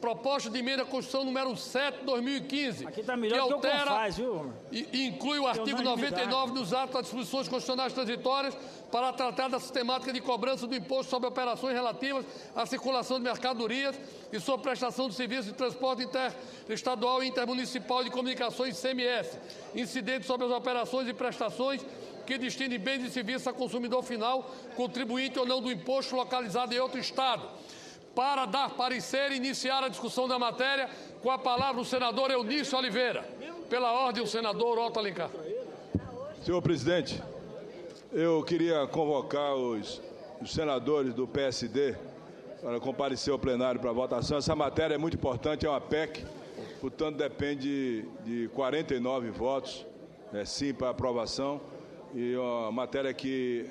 proposta de emenda à Constituição número 7 de 2015, Aqui tá que melhor do que o altera Confaz, viu? e inclui o artigo 99 dos atos das disposições constitucionais transitórias para tratar da sistemática de cobrança do imposto sobre operações relativas à circulação de mercadorias e sobre prestação de serviços de transporte interestadual e intermunicipal de comunicações ICMS, incidentes sobre as operações e prestações que destinem bens e serviços a consumidor final, contribuinte ou não do imposto localizado em outro Estado. Para dar parecer e iniciar a discussão da matéria, com a palavra o senador Eunício Oliveira. Pela ordem, o senador Otto Alencar. Senhor presidente, eu queria convocar os senadores do PSD para comparecer ao plenário para votação. Essa matéria é muito importante, é uma PEC, portanto depende de 49 votos, sim, para aprovação. E uma matéria que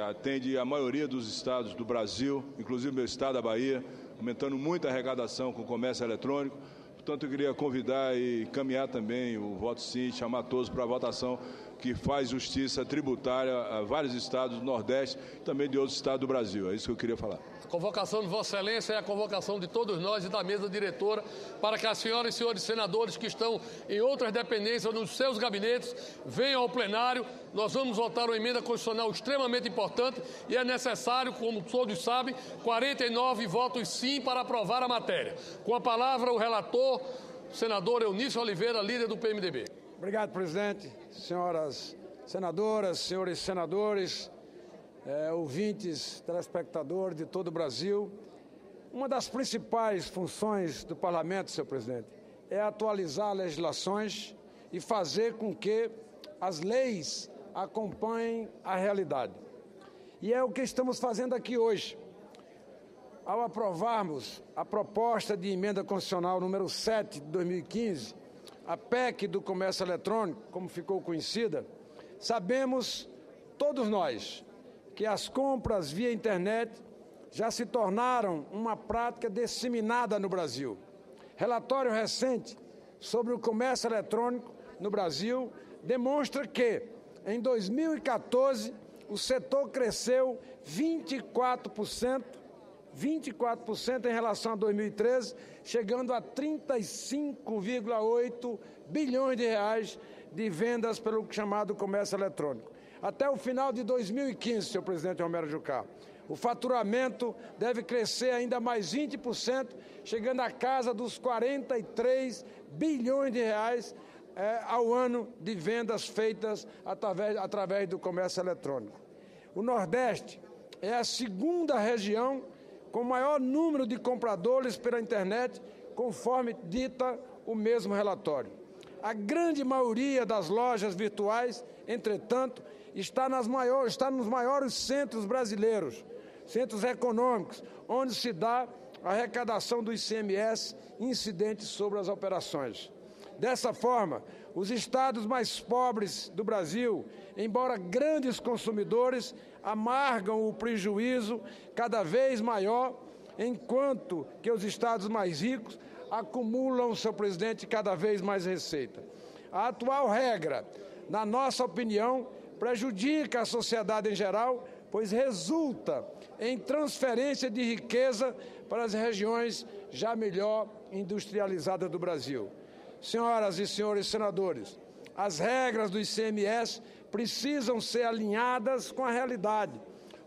atende a maioria dos estados do Brasil, inclusive meu estado, a Bahia, aumentando muito a arrecadação com o comércio eletrônico. Portanto, eu queria convidar e encaminhar também o voto sim, chamar todos para a votação que faz justiça tributária a vários estados do Nordeste e também de outros estados do Brasil. É isso que eu queria falar. A convocação de Vossa Excelência é a convocação de todos nós e da mesa diretora para que as senhoras e senhores senadores que estão em outras dependências nos seus gabinetes venham ao plenário. Nós vamos votar uma emenda constitucional extremamente importante e é necessário, como todos sabem, 49 votos sim para aprovar a matéria. Com a palavra o relator, senador Eunício Oliveira, líder do PMDB. Obrigado, presidente. Senhoras senadoras, senhores senadores, ouvintes, telespectadores de todo o Brasil. Uma das principais funções do parlamento, senhor presidente, é atualizar legislações e fazer com que as leis acompanhem a realidade. E é o que estamos fazendo aqui hoje. Ao aprovarmos a proposta de emenda constitucional número 7 de 2015, a PEC do comércio eletrônico, como ficou conhecida, sabemos, todos nós, que as compras via internet já se tornaram uma prática disseminada no Brasil. Relatório recente sobre o comércio eletrônico no Brasil demonstra que, em 2014, o setor cresceu 24% em relação a 2013, chegando a 35,8 bilhões de reais de vendas pelo chamado comércio eletrônico. Até o final de 2015, senhor presidente Romero Jucá, o faturamento deve crescer ainda mais 20%, chegando à casa dos 43 bilhões de reais ao ano de vendas feitas através do comércio eletrônico. O Nordeste é a segunda região com maior número de compradores pela internet, conforme dita o mesmo relatório. A grande maioria das lojas virtuais, entretanto, está nos maiores centros brasileiros, centros econômicos, onde se dá a arrecadação do ICMS incidente sobre as operações. Dessa forma, os estados mais pobres do Brasil, embora grandes consumidores, amargam o prejuízo cada vez maior, enquanto que os estados mais ricos acumulam, senhor presidente, cada vez mais receita. A atual regra, na nossa opinião, prejudica a sociedade em geral, pois resulta em transferência de riqueza para as regiões já melhor industrializadas do Brasil. Senhoras e senhores senadores, as regras do ICMS precisam ser alinhadas com a realidade,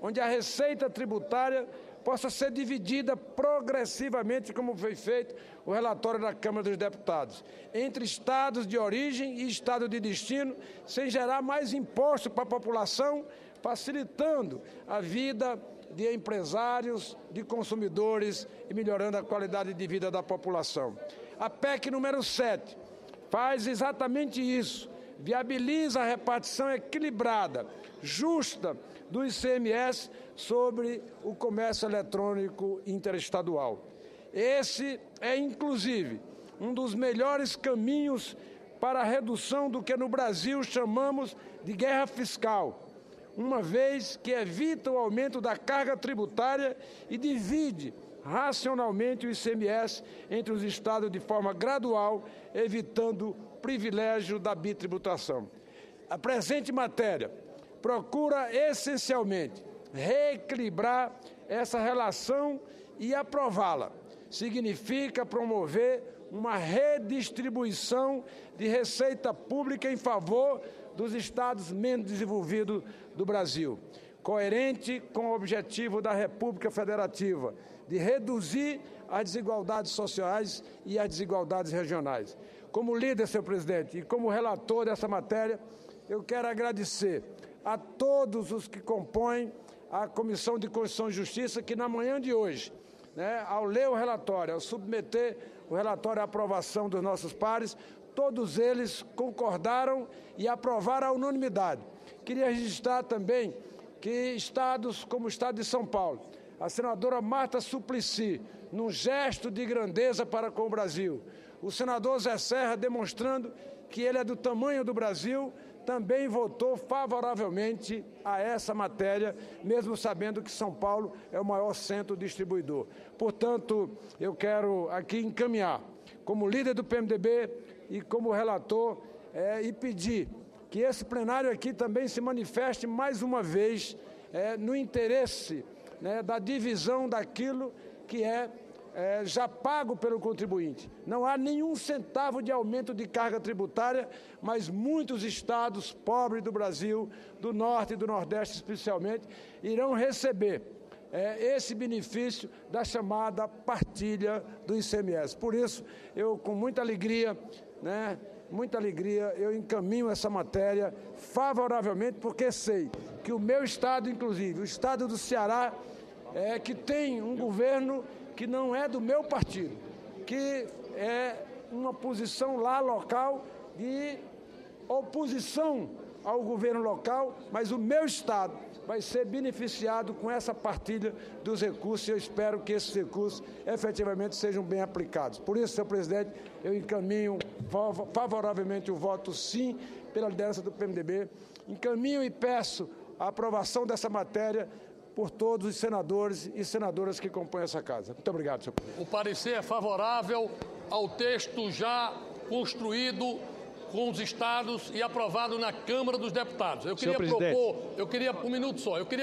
onde a receita tributária possa ser dividida progressivamente, como foi feito o relatório da Câmara dos Deputados, entre estados de origem e estado de destino, sem gerar mais imposto para a população, facilitando a vida de empresários, de consumidores e melhorando a qualidade de vida da população. A PEC número 7 faz exatamente isso, viabiliza a repartição equilibrada, justa do ICMS sobre o comércio eletrônico interestadual. Esse é, inclusive, um dos melhores caminhos para a redução do que no Brasil chamamos de guerra fiscal, uma vez que evita o aumento da carga tributária e divide racionalmente o ICMS entre os estados de forma gradual, evitando o privilégio da bitributação. A presente matéria procura essencialmente reequilibrar essa relação e aprová-la, significa promover uma redistribuição de receita pública em favor dos estados menos desenvolvidos do Brasil, coerente com o objetivo da República Federativa de reduzir as desigualdades sociais e as desigualdades regionais. Como líder, senhor presidente, e como relator dessa matéria, eu quero agradecer a todos os que compõem a Comissão de Constituição e Justiça, que na manhã de hoje, ao ler o relatório, ao submeter o relatório à aprovação dos nossos pares, todos eles concordaram e aprovaram à unanimidade. Queria registrar também que estados como o estado de São Paulo, a senadora Marta Suplicy, num gesto de grandeza para com o Brasil, o senador Zé Serra, demonstrando que ele é do tamanho do Brasil, também votou favoravelmente a essa matéria, mesmo sabendo que São Paulo é o maior centro distribuidor. Portanto, eu quero aqui encaminhar, como líder do PMDB e como relator, e pedir que esse plenário aqui também se manifeste mais uma vez no interesse da divisão daquilo que já pago pelo contribuinte. Não há nenhum centavo de aumento de carga tributária, mas muitos estados pobres do Brasil, do Norte e do Nordeste especialmente, irão receber esse benefício da chamada partilha do ICMS. Por isso, eu com muita alegria, eu encaminho essa matéria favoravelmente, porque sei que o meu estado, inclusive, o estado do Ceará, que tem um governo que não é do meu partido, que é uma posição lá local de oposição ao governo local, mas o meu estado vai ser beneficiado com essa partilha dos recursos e eu espero que esses recursos efetivamente sejam bem aplicados. Por isso, senhor presidente, eu encaminho favoravelmente o voto sim pela liderança do PMDB, encaminho e peço a aprovação dessa matéria por todos os senadores e senadoras que compõem essa casa. Muito obrigado, senhor presidente. O parecer é favorável ao texto já construído com os estados e aprovado na Câmara dos Deputados. Eu queria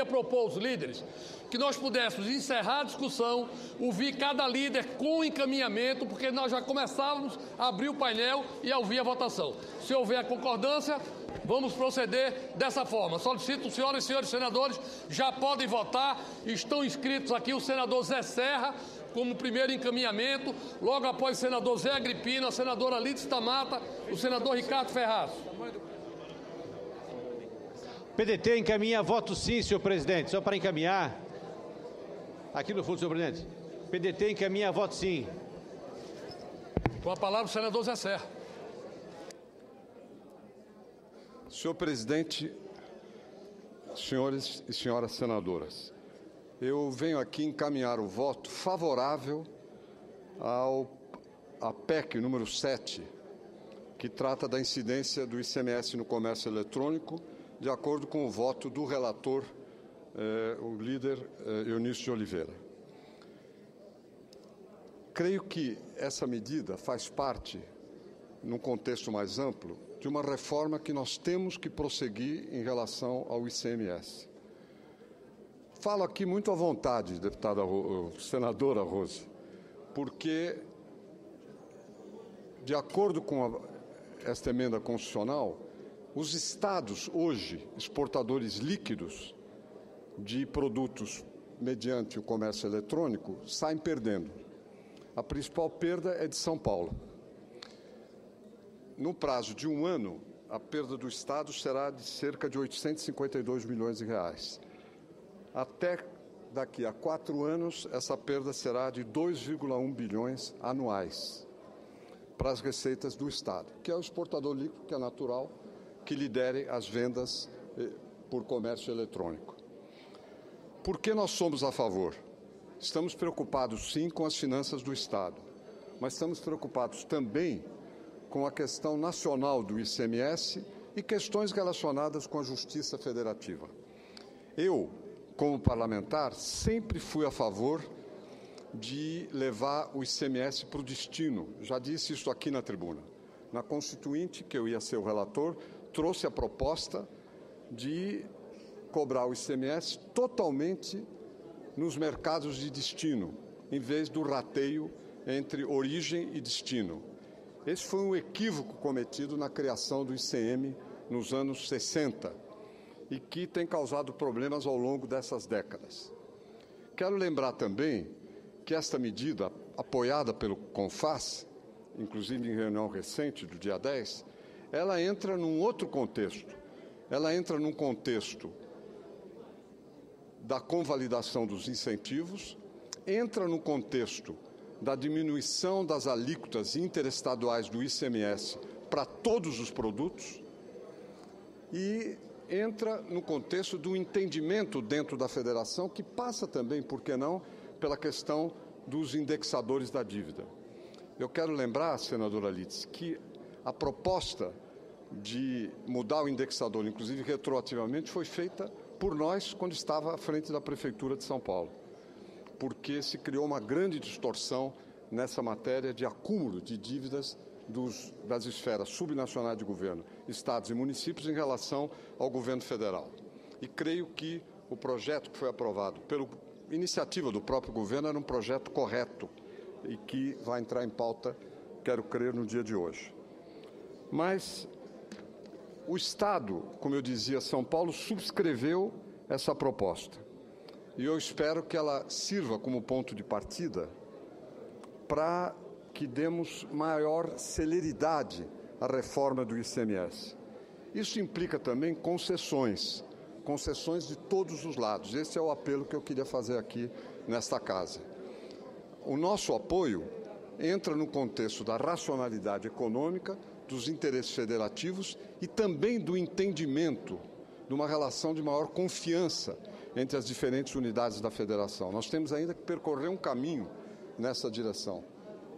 propor aos líderes que nós pudéssemos encerrar a discussão, ouvir cada líder com encaminhamento, porque nós já começávamos a abrir o painel e a ouvir a votação. Se houver a concordância, vamos proceder dessa forma. Solicito, senhoras e senhores senadores, já podem votar. Estão inscritos aqui o senador Zé Serra, como primeiro encaminhamento, logo após o senador Zé Agripino, a senadora Lídice da Mata, o senador Ricardo Ferraz. PDT encaminha voto sim, senhor presidente. Só para encaminhar. Aqui no fundo, senhor presidente. PDT encaminha voto sim. Com a palavra o senador Zé Serra. Senhor presidente, senhores e senhoras senadoras, eu venho aqui encaminhar o voto favorável à PEC número 7, que trata da incidência do ICMS no comércio eletrônico, de acordo com o voto do relator, o líder Eunício de Oliveira. Creio que essa medida faz parte, num contexto mais amplo, de uma reforma que nós temos que prosseguir em relação ao ICMS. Falo aqui muito à vontade, senadora Rose, porque, de acordo com esta emenda constitucional, os estados, hoje, exportadores líquidos de produtos mediante o comércio eletrônico, saem perdendo. A principal perda é de São Paulo. No prazo de um ano, a perda do Estado será de cerca de 852 milhões de reais. Até daqui a 4 anos, essa perda será de 2,1 bilhões anuais para as receitas do Estado, que é o exportador líquido, que é natural, que lidere as vendas por comércio eletrônico. Por que nós somos a favor? Estamos preocupados, sim, com as finanças do Estado, mas estamos preocupados também com a questão nacional do ICMS e questões relacionadas com a Justiça Federativa. Eu, como parlamentar, sempre fui a favor de levar o ICMS para o destino. Já disse isso aqui na tribuna. Na Constituinte, que eu ia ser o relator, trouxe a proposta de cobrar o ICMS totalmente nos mercados de destino, em vez do rateio entre origem e destino. Esse foi um equívoco cometido na criação do ICM nos anos 60 e que tem causado problemas ao longo dessas décadas. Quero lembrar também que esta medida, apoiada pelo CONFAS, inclusive em reunião recente do dia 10, ela entra num outro contexto. Ela entra num contexto da convalidação dos incentivos, entra no contexto da diminuição das alíquotas interestaduais do ICMS para todos os produtos e entra no contexto do entendimento dentro da federação, que passa também, por que não, pela questão dos indexadores da dívida. Eu quero lembrar, senadora Litz, que a proposta de mudar o indexador, inclusive retroativamente, foi feita por nós quando estava à frente da Prefeitura de São Paulo, porque se criou uma grande distorção nessa matéria de acúmulo de dívidas das esferas subnacionais de governo, estados e municípios em relação ao governo federal. E creio que o projeto que foi aprovado pela iniciativa do próprio governo era um projeto correto e que vai entrar em pauta, quero crer, no dia de hoje. Mas o Estado, como eu dizia, São Paulo, subscreveu essa proposta. E eu espero que ela sirva como ponto de partida para que demos maior celeridade à reforma do ICMS. Isso implica também concessões de todos os lados. Esse é o apelo que eu queria fazer aqui nesta casa. O nosso apoio entra no contexto da racionalidade econômica, dos interesses federativos e também do entendimento de uma relação de maior confiança entre as diferentes unidades da federação. Nós temos ainda que percorrer um caminho nessa direção.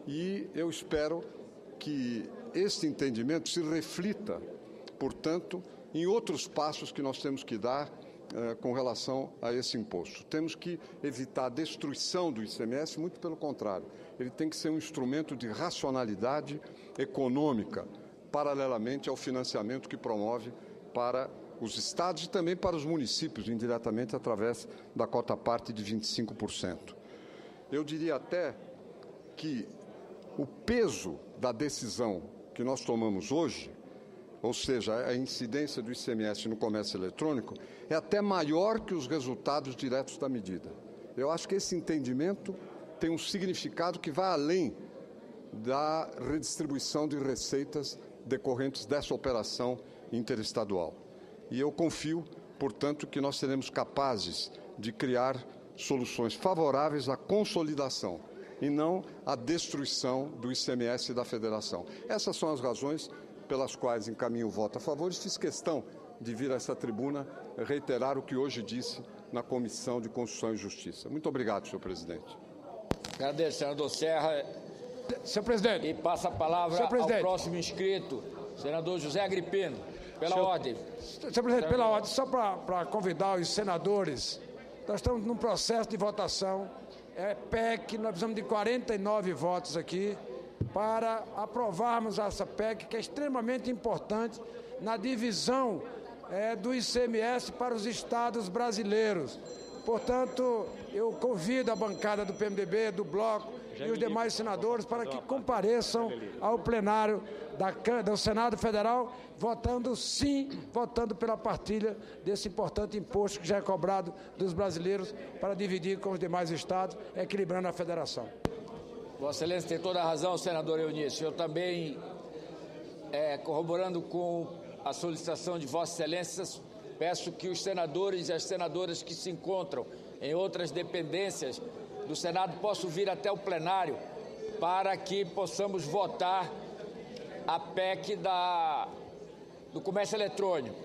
E eu espero que este entendimento se reflita, portanto, em outros passos que nós temos que dar com relação a esse imposto. Temos que evitar a destruição do ICMS, muito pelo contrário. Ele tem que ser um instrumento de racionalidade econômica, paralelamente ao financiamento que promove para os estados e também para os municípios, indiretamente através da cota-parte de 25%. Eu diria até que o peso da decisão que nós tomamos hoje, ou seja, a incidência do ICMS no comércio eletrônico, é até maior que os resultados diretos da medida. Eu acho que esse entendimento tem um significado que vai além da redistribuição de receitas decorrentes dessa operação interestadual. E eu confio, portanto, que nós seremos capazes de criar soluções favoráveis à consolidação e não à destruição do ICMS da Federação. Essas são as razões pelas quais encaminho o voto a favor e fiz questão de vir a essa tribuna reiterar o que hoje disse na Comissão de Constituição e Justiça. Muito obrigado, senhor presidente. Agradeço, senador Serra. Senhor presidente. E passa a palavra ao próximo inscrito, senador José Agripino, pela ordem. Senhor presidente, pela ordem, só para convidar os senadores, nós estamos num processo de votação, PEC, nós precisamos de 49 votos aqui para aprovarmos essa PEC, que é extremamente importante na divisão do ICMS para os estados brasileiros. Portanto, eu convido a bancada do PMDB, do Bloco e os demais senadores para que compareçam ao plenário do Senado Federal, votando sim, votando pela partilha desse importante imposto que já é cobrado dos brasileiros para dividir com os demais estados, equilibrando a federação. Vossa Excelência tem toda a razão, senador Eunício. Eu também, corroborando com a solicitação de Vossa Excelência, peço que os senadores e as senadoras que se encontram em outras dependências do Senado possam vir até o plenário para que possamos votar a PEC do comércio eletrônico.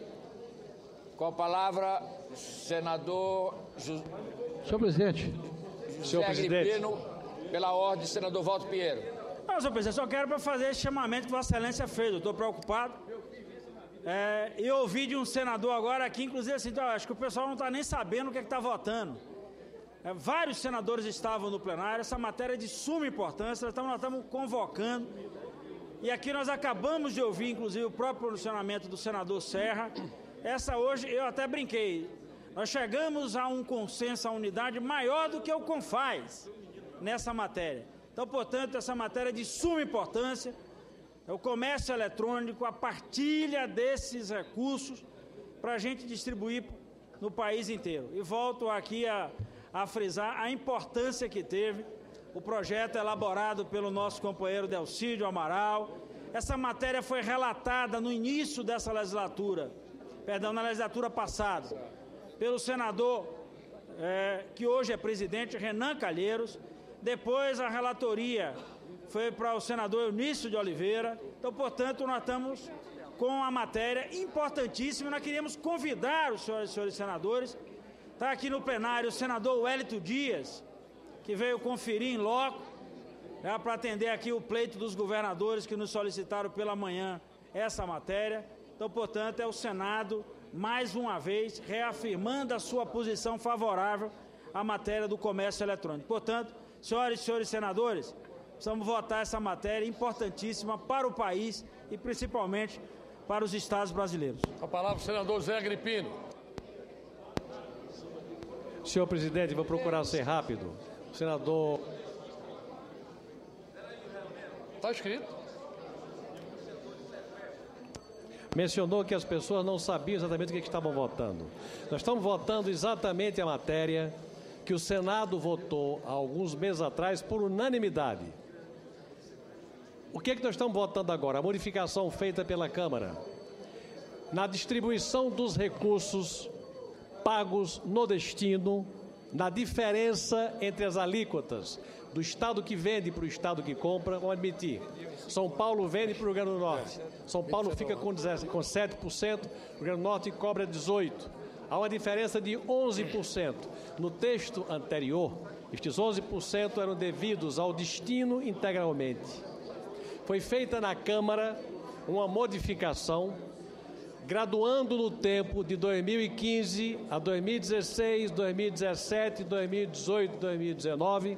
Com a palavra, senador Senhor presidente. José Agripino, pela ordem, senador Walter Pinheiro. Não, senhor presidente, só quero para fazer esse chamamento que Vossa Excelência fez. Eu estou preocupado. Eu ouvi de um senador agora aqui, inclusive assim, acho que o pessoal não está nem sabendo o que está votando. Vários senadores estavam no plenário, essa matéria é de suma importância, nós estamos convocando. E aqui nós acabamos de ouvir, inclusive, o próprio pronunciamento do senador Serra. Essa hoje, eu até brinquei, nós chegamos a um consenso, a unidade maior do que o CONFAS. nessa matéria. Então, portanto, essa matéria é de suma importância, é o comércio eletrônico, a partilha desses recursos para a gente distribuir no país inteiro. E volto aqui a frisar a importância que teve o projeto elaborado pelo nosso companheiro Delcídio Amaral. Essa matéria foi relatada no início dessa legislatura, na legislatura passada, pelo senador, que hoje é presidente, Renan Calheiros. Depois a relatoria foi para o senador Eunício de Oliveira. Então, portanto, nós estamos com a matéria importantíssima. Nós queríamos convidar os senhores senadores. Está aqui no plenário o senador Wellington Dias, que veio conferir em loco, para atender aqui o pleito dos governadores que nos solicitaram pela manhã essa matéria. Então, portanto, é o Senado, mais uma vez, reafirmando a sua posição favorável à matéria do comércio eletrônico. Portanto, senhoras e senhores senadores, precisamos votar essa matéria importantíssima para o país e principalmente para os estados brasileiros. A palavra o senador Zé Agripino. Senhor presidente, vou procurar ser rápido. O senador... Está escrito. Mencionou que as pessoas não sabiam exatamente o que estavam votando. Nós estamos votando exatamente a matéria que o Senado votou há alguns meses atrás por unanimidade. O que nós estamos votando agora? A modificação feita pela Câmara na distribuição dos recursos pagos no destino, na diferença entre as alíquotas do estado que vende para o estado que compra. Vamos admitir, São Paulo vende para o Rio Grande do Norte, São Paulo fica com 7%, o Rio Grande do Norte cobra 18%. Há uma diferença de 11%. No texto anterior, estes 11% eram devidos ao destino integralmente. Foi feita na Câmara uma modificação, graduando no tempo de 2015 a 2016, 2017, 2018, 2019,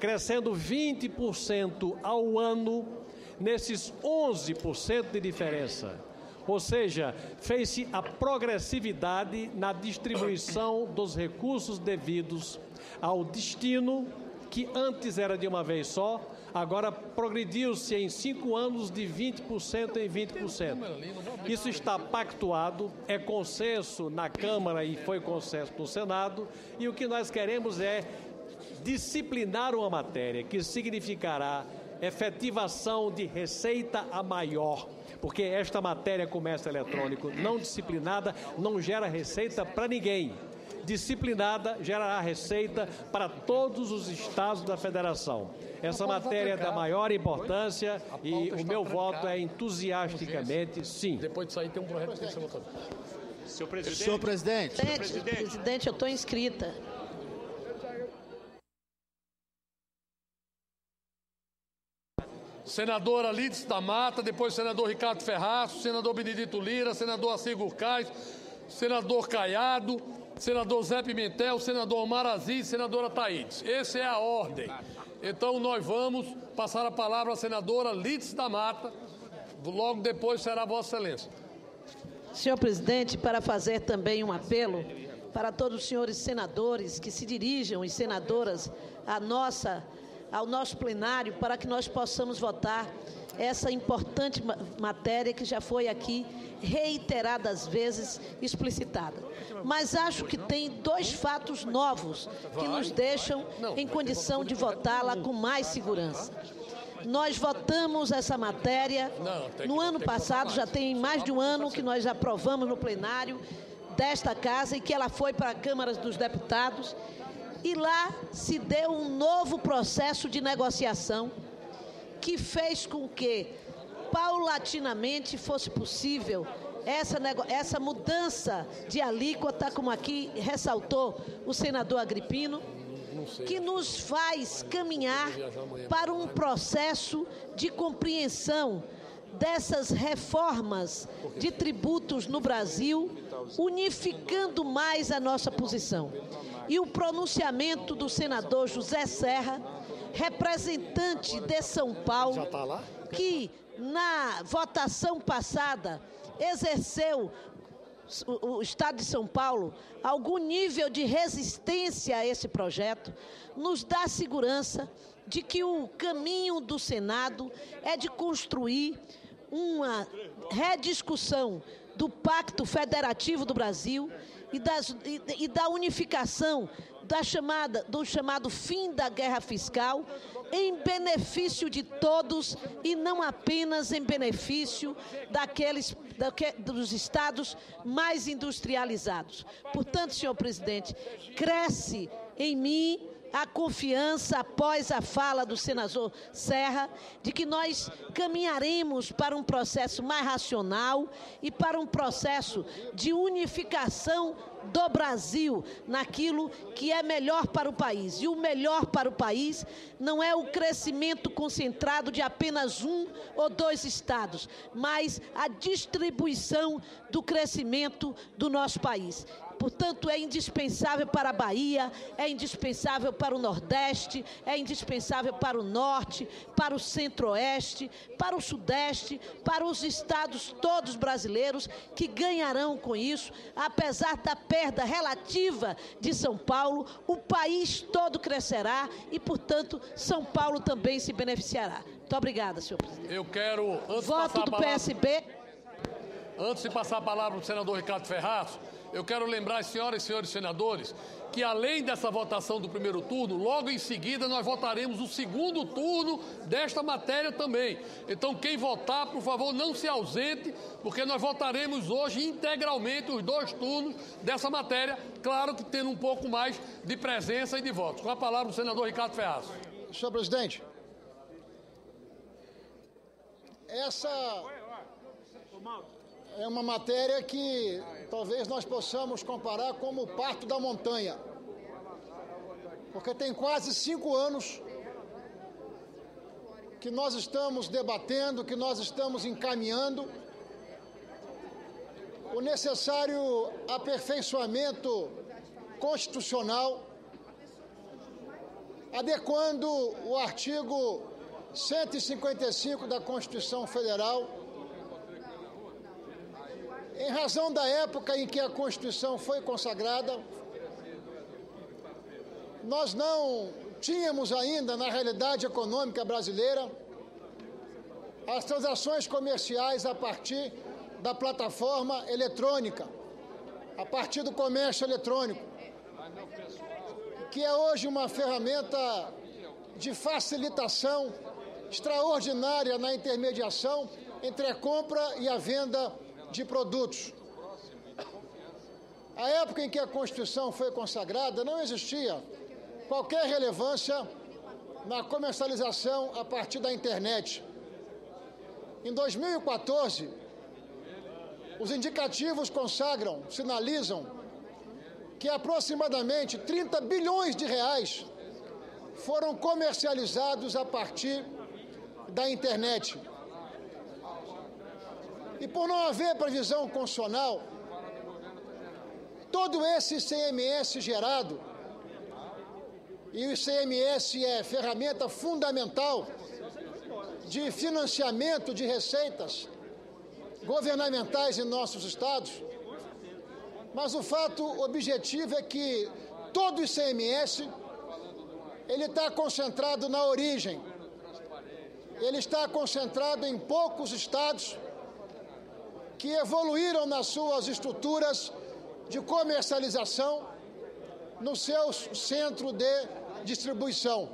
crescendo 20% ao ano nesses 11% de diferença. Ou seja, fez-se a progressividade na distribuição dos recursos devidos ao destino, que antes era de uma vez só, agora progrediu-se em 5 anos de 20% em 20%. Isso está pactuado, é consenso na Câmara e foi consenso no Senado, e o que nós queremos é disciplinar uma matéria que significará efetivação de receita a maior, porque esta matéria comércio eletrônico não disciplinada não gera receita para ninguém. Disciplinada gerará receita para todos os estados da federação. Essa matéria é da maior importância e o meu voto é entusiasticamente sim. Depois disso aí tem um projeto que tem que ser votado. Senhor presidente. Presidente, eu estou inscrita. Senadora Lídice da Mata, depois senador Ricardo Ferraz, senador Benedito Lira, senador Assir Gurcais, senador Caiado, senador Zé Pimentel, senador Omar Aziz, senadora Thaídes. Essa é a ordem. Então nós vamos passar a palavra à senadora Lídice da Mata, logo depois será Vossa Excelência. Senhor presidente, para fazer também um apelo para todos os senhores senadores que se dirijam e senadoras ao nosso plenário para que nós possamos votar essa importante matéria que já foi aqui reiteradas vezes explicitada. Mas acho que tem 2 fatos novos que nos deixam em condição de votá-la com mais segurança. Nós votamos essa matéria no ano passado, já tem mais de um ano que nós aprovamos no plenário desta casa e que ela foi para a Câmara dos Deputados. E lá se deu um novo processo de negociação que fez com que, paulatinamente, fosse possível essa mudança de alíquota, como aqui ressaltou o senador Agripino, que nos faz caminhar para um processo de compreensão dessas reformas de tributos no Brasil, unificando mais a nossa posição. E o pronunciamento do senador José Serra, representante de São Paulo, que na votação passada exerceu o Estado de São Paulo algum nível de resistência a esse projeto, nos dá segurança de que o caminho do Senado é de construir uma rediscussão do Pacto Federativo do Brasil e da unificação do chamado fim da guerra fiscal em benefício de todos e não apenas em benefício dos estados mais industrializados. Portanto, senhor presidente, cresce em mim a confiança, após a fala do senador Serra, de que nós caminharemos para um processo mais racional e para um processo de unificação do Brasil naquilo que é melhor para o país. E o melhor para o país não é o crescimento concentrado de apenas um ou dois estados, mas a distribuição do crescimento do nosso país. Portanto, é indispensável para a Bahia, é indispensável para o Nordeste, é indispensável para o Norte, para o Centro-Oeste, para o Sudeste, para os estados todos brasileiros que ganharão com isso. Apesar da perda relativa de São Paulo, o país todo crescerá e, portanto, São Paulo também se beneficiará. Muito obrigada, senhor presidente. Eu quero, voto do PSB. Antes de passar a palavra para o senador Ricardo Ferraz, eu quero lembrar as senhoras e senhores senadores que, além dessa votação do primeiro turno, logo em seguida nós votaremos o segundo turno desta matéria também. Então, quem votar, por favor, não se ausente, porque nós votaremos hoje integralmente os dois turnos dessa matéria, claro que tendo um pouco mais de presença e de votos. Com a palavra o senador Ricardo Ferraz. Senhor presidente, essa é uma matéria que talvez nós possamos comparar como o parto da montanha, porque tem quase 5 anos que nós estamos debatendo, que nós estamos encaminhando o necessário aperfeiçoamento constitucional, adequando o artigo 155 da Constituição Federal, em razão da época em que a Constituição foi consagrada. Nós não tínhamos ainda, na realidade econômica brasileira, as transações comerciais a partir da plataforma eletrônica, a partir do comércio eletrônico, que é hoje uma ferramenta de facilitação extraordinária na intermediação entre a compra e a venda de produtos. A época em que a Constituição foi consagrada, não existia qualquer relevância na comercialização a partir da internet. Em 2014, os indicativos sinalizam que aproximadamente 30 bilhões de reais foram comercializados a partir da internet. E por não haver previsão constitucional, todo esse ICMS gerado, e o ICMS é ferramenta fundamental de financiamento de receitas governamentais em nossos estados, mas o fato objetivo é que todo o ICMS ele está concentrado na origem, ele está concentrado em poucos estados que evoluíram nas suas estruturas de comercialização, no seu centro de distribuição.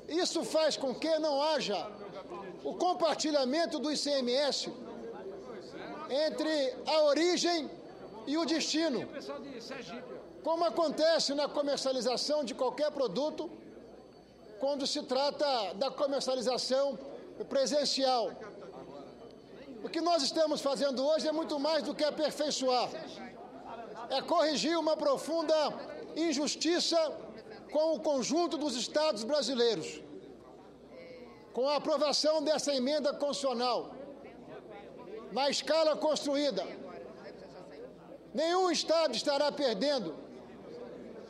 Isso faz com que não haja o compartilhamento do ICMS entre a origem e o destino, como acontece na comercialização de qualquer produto, quando se trata da comercialização presencial. O que nós estamos fazendo hoje é muito mais do que aperfeiçoar. É corrigir uma profunda injustiça com o conjunto dos estados brasileiros. Com a aprovação dessa emenda constitucional, na escala construída, nenhum estado estará perdendo,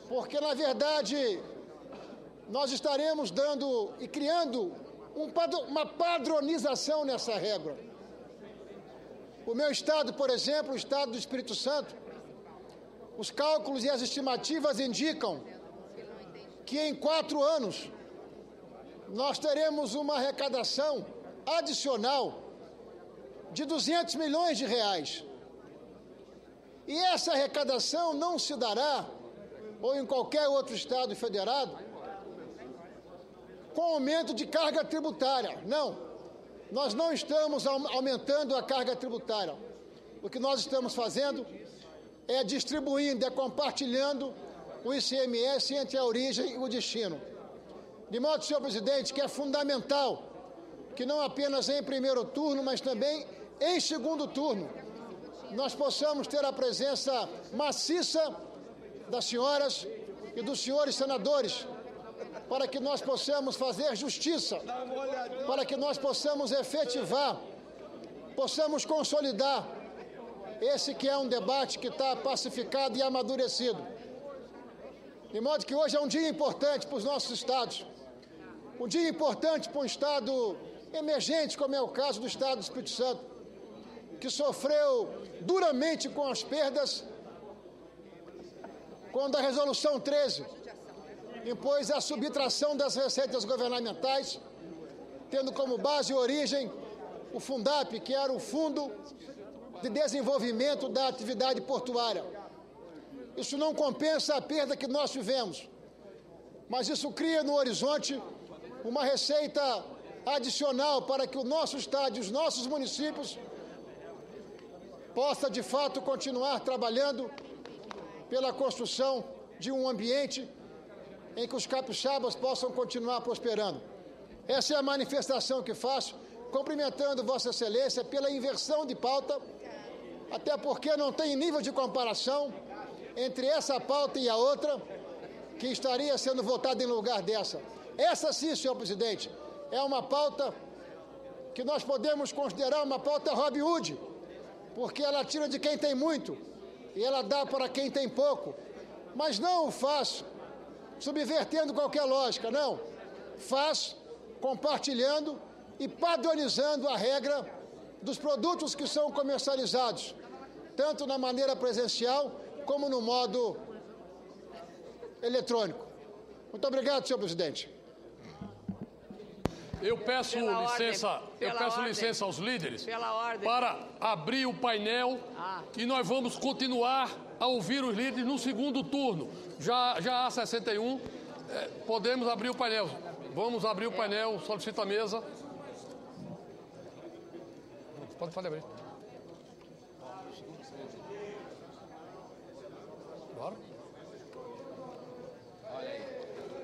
porque, na verdade, nós estaremos dando e criando uma padronização nessa regra. O meu estado, por exemplo, o estado do Espírito Santo, os cálculos e as estimativas indicam que em 4 anos nós teremos uma arrecadação adicional de 200 milhões de reais. E essa arrecadação não se dará, ou em qualquer outro estado federado, com aumento de carga tributária. Não, nós não estamos aumentando a carga tributária. O que nós estamos fazendo é distribuindo, é compartilhando o ICMS entre a origem e o destino. De modo, senhor presidente, que é fundamental que não apenas em primeiro turno, mas também em segundo turno, nós possamos ter a presença maciça das senhoras e dos senhores senadores, para que nós possamos fazer justiça, para que nós possamos efetivar, possamos consolidar esse que é um debate que está pacificado e amadurecido. De modo que hoje é um dia importante para os nossos estados, um dia importante para um estado emergente, como é o caso do estado do Espírito Santo, que sofreu duramente com as perdas quando a Resolução 13 impôs a subtração das receitas governamentais, tendo como base e origem o Fundap, que era o Fundo de Desenvolvimento da Atividade Portuária. Isso não compensa a perda que nós tivemos, mas isso cria no horizonte uma receita adicional para que o nosso estado e os nossos municípios possa, de fato, continuar trabalhando pela construção de um ambiente em que os capixabas possam continuar prosperando. Essa é a manifestação que faço, cumprimentando Vossa Excelência pela inversão de pauta, até porque não tem nível de comparação entre essa pauta e a outra que estaria sendo votada em lugar dessa. Essa sim, senhor presidente, é uma pauta que nós podemos considerar uma pauta Robin Hood, porque ela tira de quem tem muito e ela dá para quem tem pouco, mas não o faz subvertendo qualquer lógica, não. Faz compartilhando e padronizando a regra dos produtos que são comercializados, tanto na maneira presencial como no modo eletrônico. Muito obrigado, senhor presidente. Eu peço licença aos líderes para abrir o painel e nós vamos continuar a ouvir os líderes no segundo turno. Já há 61, podemos abrir o painel. Vamos abrir o painel, solicito a mesa. Pode abrir. Bora.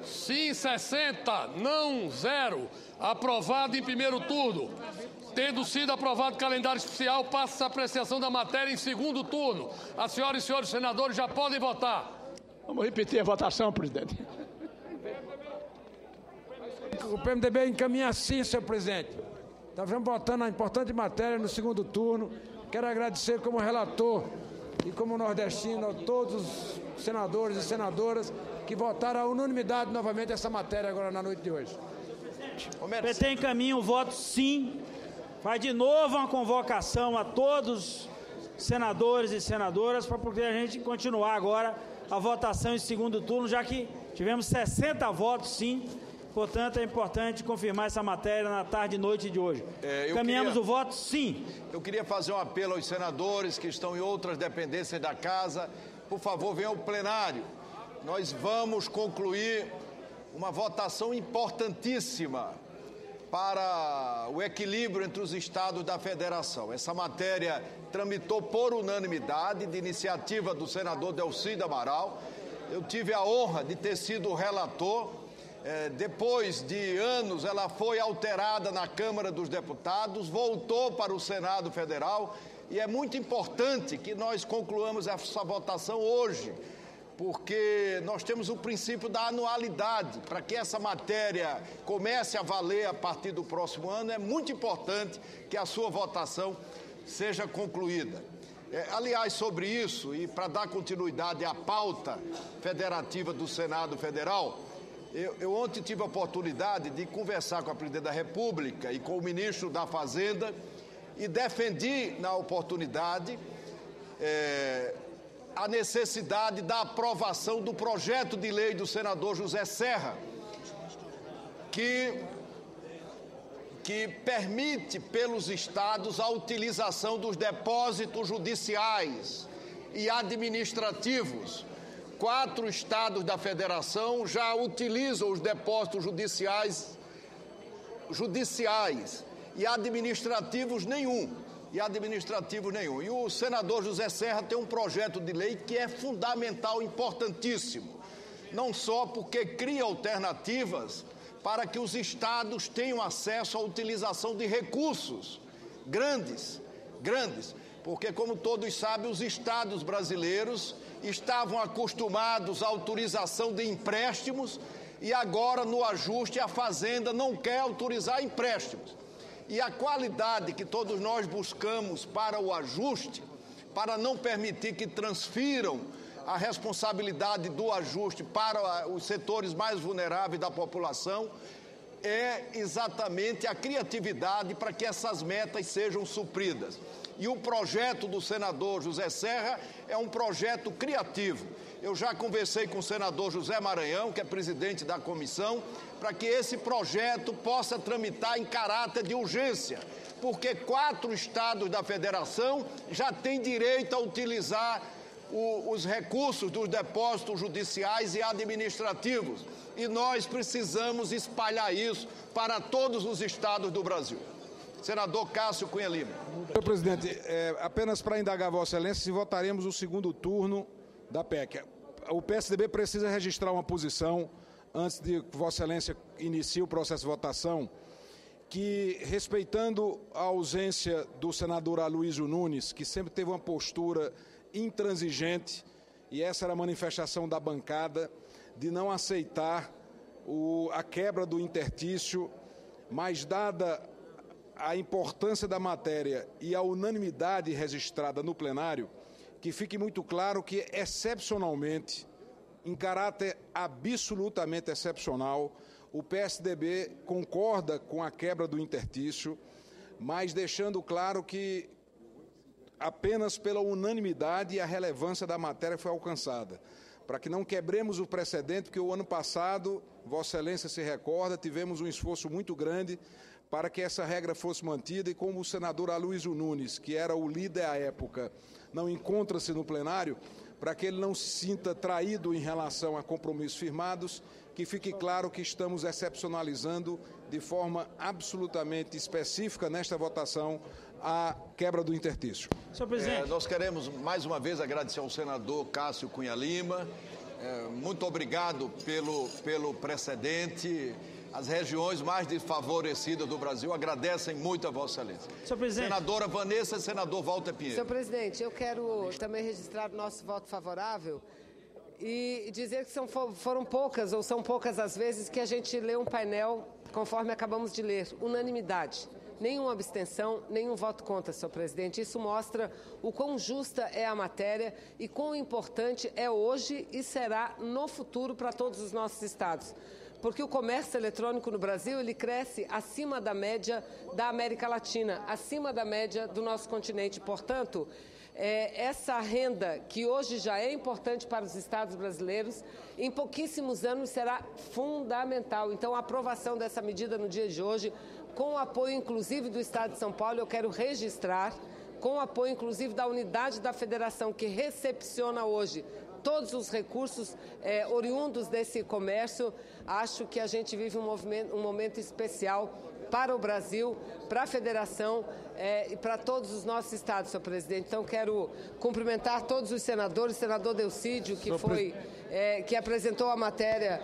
Sim, 60, não 0. Aprovado em primeiro turno. Tendo sido aprovado o calendário especial, passa a apreciação da matéria em segundo turno. As senhoras e senhores senadores já podem votar. Vamos repetir a votação, presidente. O PMDB encaminha sim, senhor presidente. Nós vamos votando a importante matéria no segundo turno. Quero agradecer como relator e como nordestino a todos os senadores e senadoras que votaram à unanimidade novamente essa matéria agora na noite de hoje. O PT encaminha o voto sim. Faz de novo uma convocação a todos os senadores e senadoras para poder a gente continuar agora a votação em segundo turno, já que tivemos 60 votos sim. Portanto, é importante confirmar essa matéria na tarde e noite de hoje. Caminhamos o voto, sim. Eu queria fazer um apelo aos senadores que estão em outras dependências da Casa. Por favor, venham ao plenário. Nós vamos concluir uma votação importantíssima para o equilíbrio entre os estados da federação. Essa matéria tramitou por unanimidade, de iniciativa do senador Delcídio Amaral. Eu tive a honra de ter sido o relator. Depois de anos, ela foi alterada na Câmara dos Deputados, voltou para o Senado Federal e é muito importante que nós concluamos essa votação hoje, porque nós temos o princípio da anualidade. Para que essa matéria comece a valer a partir do próximo ano, é muito importante que a sua votação seja concluída. Aliás, sobre isso, e para dar continuidade à pauta federativa do Senado Federal, eu ontem tive a oportunidade de conversar com a Presidente da República e com o Ministro da Fazenda e defendi na oportunidade a necessidade da aprovação do projeto de lei do senador José Serra, que permite pelos estados a utilização dos depósitos judiciais e administrativos. 4 estados da federação já utilizam os depósitos judiciais e administrativos nenhum. E o senador José Serra tem um projeto de lei que é fundamental, importantíssimo, não só porque cria alternativas para que os estados tenham acesso à utilização de recursos grandes, porque, como todos sabem, os estados brasileiros estavam acostumados à autorização de empréstimos e agora, no ajuste, a Fazenda não quer autorizar empréstimos. E a qualidade que todos nós buscamos para o ajuste, para não permitir que transfiram a responsabilidade do ajuste para os setores mais vulneráveis da população, é exatamente a criatividade para que essas metas sejam supridas. E o projeto do senador José Serra é um projeto criativo. Eu já conversei com o senador José Maranhão, que é presidente da comissão, para que esse projeto possa tramitar em caráter de urgência, porque 4 estados da federação já têm direito a utilizar os recursos dos depósitos judiciais e administrativos. E nós precisamos espalhar isso para todos os estados do Brasil. Senador Cássio Cunha Lima. Senhor presidente, apenas para indagar Vossa Excelência se votaremos o segundo turno da PEC. O PSDB precisa registrar uma posição, antes de que Vossa Excelência inicie o processo de votação, que, respeitando a ausência do senador Aloysio Nunes, que sempre teve uma postura intransigente, e essa era a manifestação da bancada, de não aceitar a quebra do intertício, mas dada a importância da matéria e a unanimidade registrada no plenário, que fique muito claro que, excepcionalmente, em caráter absolutamente excepcional, o PSDB concorda com a quebra do intertício, mas deixando claro que apenas pela unanimidade e a relevância da matéria foi alcançada, para que não quebremos o precedente, porque o ano passado, Vossa Excelência se recorda, tivemos um esforço muito grande para que essa regra fosse mantida, e como o senador Aloysio Nunes, que era o líder à época, não encontra-se no plenário, para que ele não se sinta traído em relação a compromissos firmados, que fique claro que estamos excepcionalizando de forma absolutamente específica nesta votação a quebra do intertício. Senhor presidente. Nós queremos mais uma vez agradecer ao senador Cássio Cunha Lima. Muito obrigado pelo precedente. As regiões mais desfavorecidas do Brasil agradecem muito a Vossa Excelência. Senhor presidente. Senadora Vanessa e senador Walter Pinheiro. Senhor presidente, eu quero também registrar o nosso voto favorável e dizer que foram poucas, ou são poucas as vezes, que a gente lê um painel, conforme acabamos de ler, unanimidade. Nenhuma abstenção, nenhum voto contra, senhor presidente. Isso mostra o quão justa é a matéria e quão importante é hoje e será no futuro para todos os nossos estados. Porque o comércio eletrônico no Brasil, ele cresce acima da média da América Latina, acima da média do nosso continente. Portanto, essa renda, que hoje já é importante para os estados brasileiros, em pouquíssimos anos será fundamental. Então, a aprovação dessa medida no dia de hoje, com o apoio inclusive do Estado de São Paulo, eu quero registrar, com o apoio inclusive da unidade da federação que recepciona hoje todos os recursos oriundos desse comércio. Acho que a gente vive um momento especial para o Brasil, para a federação e para todos os nossos estados, senhor presidente. Então, quero cumprimentar todos os senadores, o senador Delcídio, que apresentou a matéria,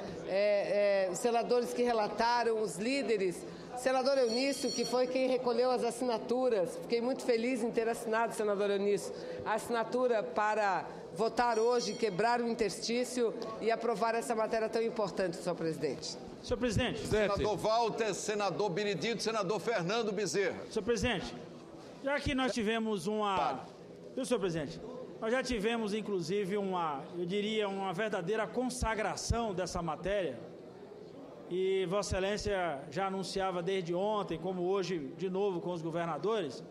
os senadores que relataram, os líderes, senador Eunício, que foi quem recolheu as assinaturas. Fiquei muito feliz em ter assinado, senador Eunício, a assinatura para votar hoje, quebrar o interstício e aprovar essa matéria tão importante, senhor presidente. Senhor presidente. Senador Walter, senador Benedito, senador Fernando Bezerra. Senhor presidente, já que nós tivemos Viu, senhor presidente? Nós já tivemos, inclusive, eu diria, uma verdadeira consagração dessa matéria. E Vossa Excelência já anunciava desde ontem, como hoje, de novo com os governadores,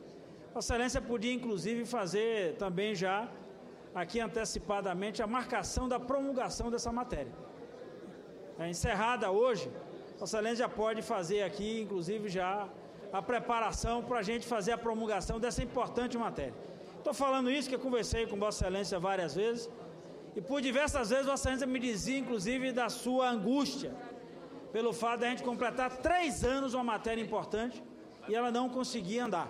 Vossa Excelência podia, inclusive, fazer também já aqui antecipadamente a marcação da promulgação dessa matéria. Encerrada hoje, Vossa Excelência já pode fazer aqui, inclusive, já a preparação para a gente fazer a promulgação dessa importante matéria. Estou falando isso, que eu conversei com Vossa Excelência várias vezes, e por diversas vezes Vossa Excelência me dizia, inclusive, da sua angústia, pelo fato de a gente completar 3 anos uma matéria importante, e ela não conseguia andar.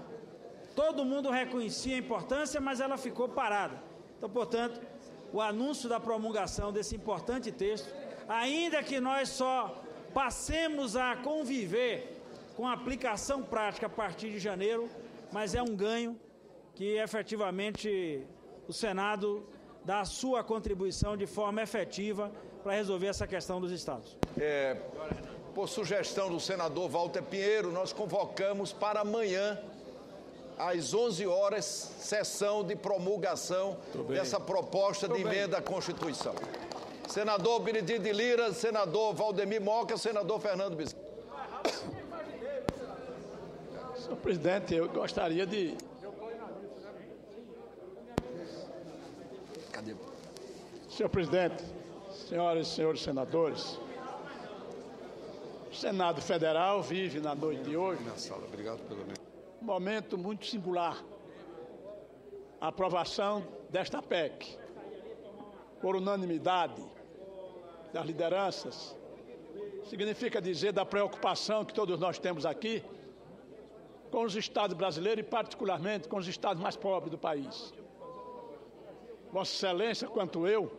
Todo mundo reconhecia a importância, mas ela ficou parada. Então, portanto, o anúncio da promulgação desse importante texto, ainda que nós só passemos a conviver com a aplicação prática a partir de janeiro, mas é um ganho que efetivamente o Senado dá a sua contribuição de forma efetiva para resolver essa questão dos estados. Por sugestão do senador Walter Pinheiro, nós convocamos para amanhã, às 11 horas, sessão de promulgação dessa proposta de emenda à Constituição. Senador Benedito de Lira, senador Valdemir Moca, senador Fernando Bezerra. Senhor presidente, eu gostaria de... Cadê? Senhor presidente, senhoras e senhores senadores, o Senado Federal vive na noite de hoje um momento muito singular. A aprovação desta PEC, por unanimidade das lideranças, significa dizer da preocupação que todos nós temos aqui com os estados brasileiros e particularmente com os estados mais pobres do país. Vossa Excelência, quanto eu,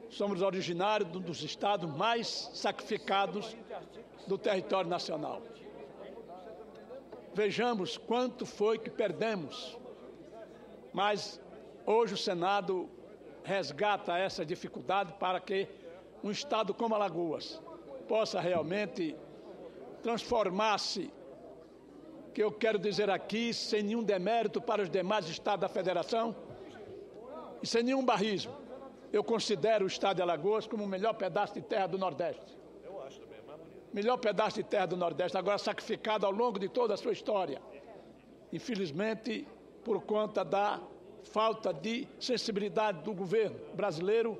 somos originários de um dos estados mais sacrificados do território nacional. Vejamos quanto foi que perdemos, mas hoje o Senado resgata essa dificuldade para que um estado como Alagoas possa realmente transformar-se, que eu quero dizer aqui, sem nenhum demérito para os demais estados da federação e sem nenhum barrismo. Eu considero o estado de Alagoas como o melhor pedaço de terra do Nordeste. Melhor pedaço de terra do Nordeste, agora sacrificado ao longo de toda a sua história. Infelizmente, por conta da falta de sensibilidade do governo brasileiro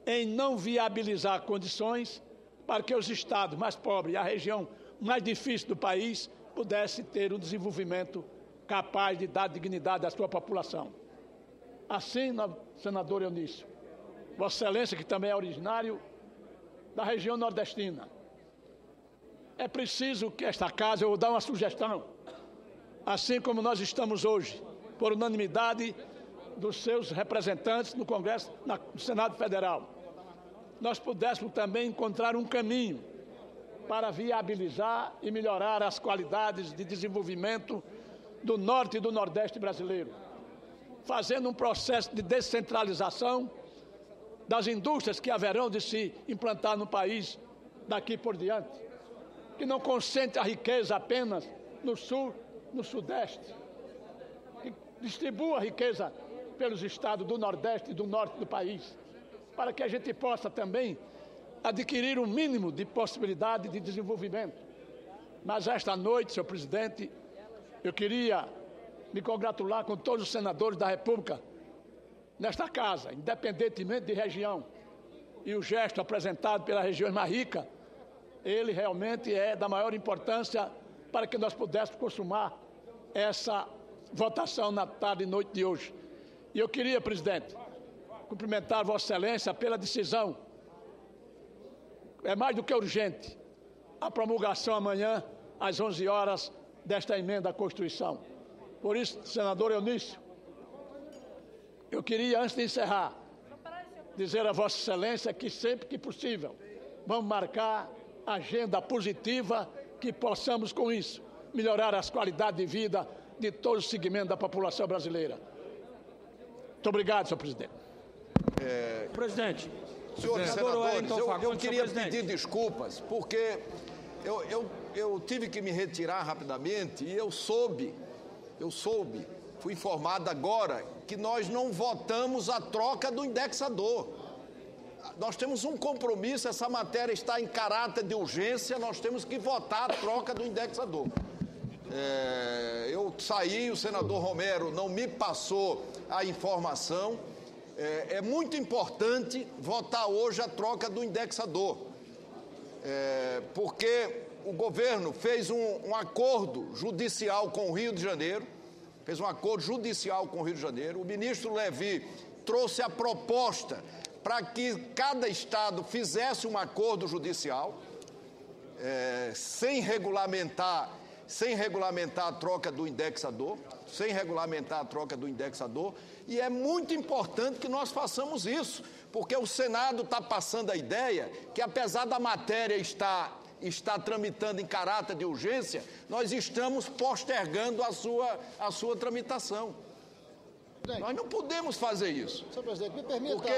em não viabilizar condições para que os estados mais pobres e a região mais difícil do país pudessem ter um desenvolvimento capaz de dar dignidade à sua população. Assim, senador Eunício, Vossa Excelência, que também é originário da região nordestina, é preciso que esta casa, eu vou dar uma sugestão, assim como nós estamos hoje, por unanimidade dos seus representantes no Congresso, no Senado Federal, nós pudéssemos também encontrar um caminho para viabilizar e melhorar as qualidades de desenvolvimento do Norte e do Nordeste brasileiro, fazendo um processo de descentralização das indústrias que haverão de se implantar no país daqui por diante, que não concentre a riqueza apenas no Sul, no Sudeste, que distribua a riqueza pelos estados do Nordeste e do Norte do país, para que a gente possa também adquirir um mínimo de possibilidade de desenvolvimento. Mas esta noite, senhor presidente, eu queria me congratular com todos os senadores da República nesta casa, independentemente de região. E o gesto apresentado pela região mais rica, ele realmente é da maior importância para que nós pudéssemos consumar essa votação na tarde e noite de hoje. E eu queria, presidente, cumprimentar Vossa Excelência pela decisão. É mais do que urgente a promulgação amanhã, às 11 horas, desta emenda à Constituição. Por isso, senador Eunício, eu queria, antes de encerrar, dizer a Vossa Excelência que sempre que possível, vamos marcar agenda positiva que possamos, com isso, melhorar as qualidades de vida de todos os segmentos da população brasileira. Muito obrigado, senhor presidente. Presidente. Senhores senadores, eu queria pedir desculpas, porque eu tive que me retirar rapidamente e eu soube, fui informado agora que nós não votamos a troca do indexador. Nós temos um compromisso, essa matéria está em caráter de urgência, nós temos que votar a troca do indexador. Eu saí, o senador Romero não me passou a informação. É muito importante votar hoje a troca do indexador, porque o governo fez um acordo judicial com o Rio de Janeiro, o ministro Levi trouxe a proposta para que cada estado fizesse um acordo judicial, sem regulamentar a troca do indexador, e é muito importante que nós façamos isso, porque o Senado está passando a ideia que, apesar da matéria estar tramitando em caráter de urgência, nós estamos postergando a sua tramitação. Nós não podemos fazer isso. Senhor presidente, me permita... Porque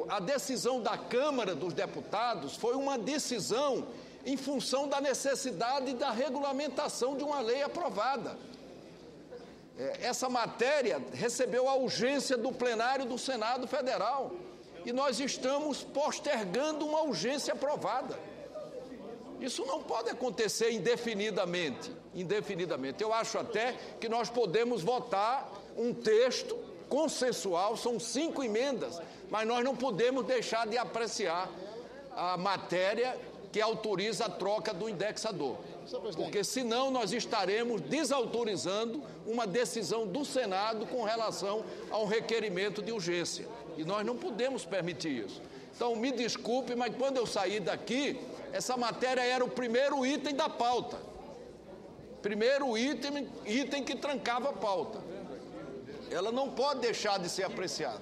a decisão da Câmara dos Deputados foi uma decisão em função da necessidade da regulamentação de uma lei aprovada. Essa matéria recebeu a urgência do plenário do Senado Federal e nós estamos postergando uma urgência aprovada. Isso não pode acontecer indefinidamente. Eu acho até que nós podemos votar um texto consensual, são 5 emendas, mas nós não podemos deixar de apreciar a matéria que autoriza a troca do indexador, porque senão nós estaremos desautorizando uma decisão do Senado com relação a um requerimento de urgência, e nós não podemos permitir isso. Então, me desculpe, mas quando eu saí daqui, essa matéria era o primeiro item da pauta, item que trancava a pauta. Ela não pode deixar de ser apreciada.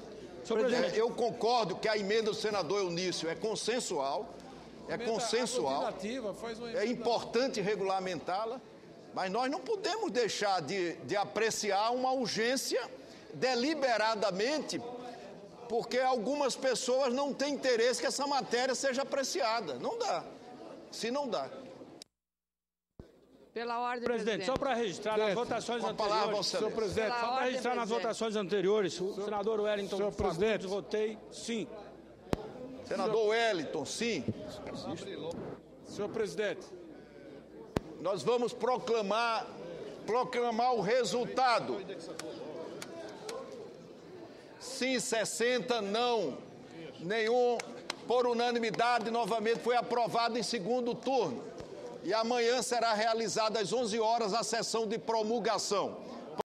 Eu concordo que a emenda do senador Eunício é consensual, é importante regulamentá-la, mas nós não podemos deixar de apreciar uma urgência deliberadamente, porque algumas pessoas não têm interesse que essa matéria seja apreciada. Não dá. Se não dá. Pela ordem, presidente, só para registrar nas votações anteriores. Senhor presidente, Só para registrar nas votações anteriores, o senador Wellington, senhor presidente, votei sim. Senador Wellington, sim. Senhor presidente, nós vamos proclamar o resultado. Sim, 60, não, nenhum. Por unanimidade, novamente foi aprovado em segundo turno. E amanhã será realizada às 11 horas a sessão de promulgação.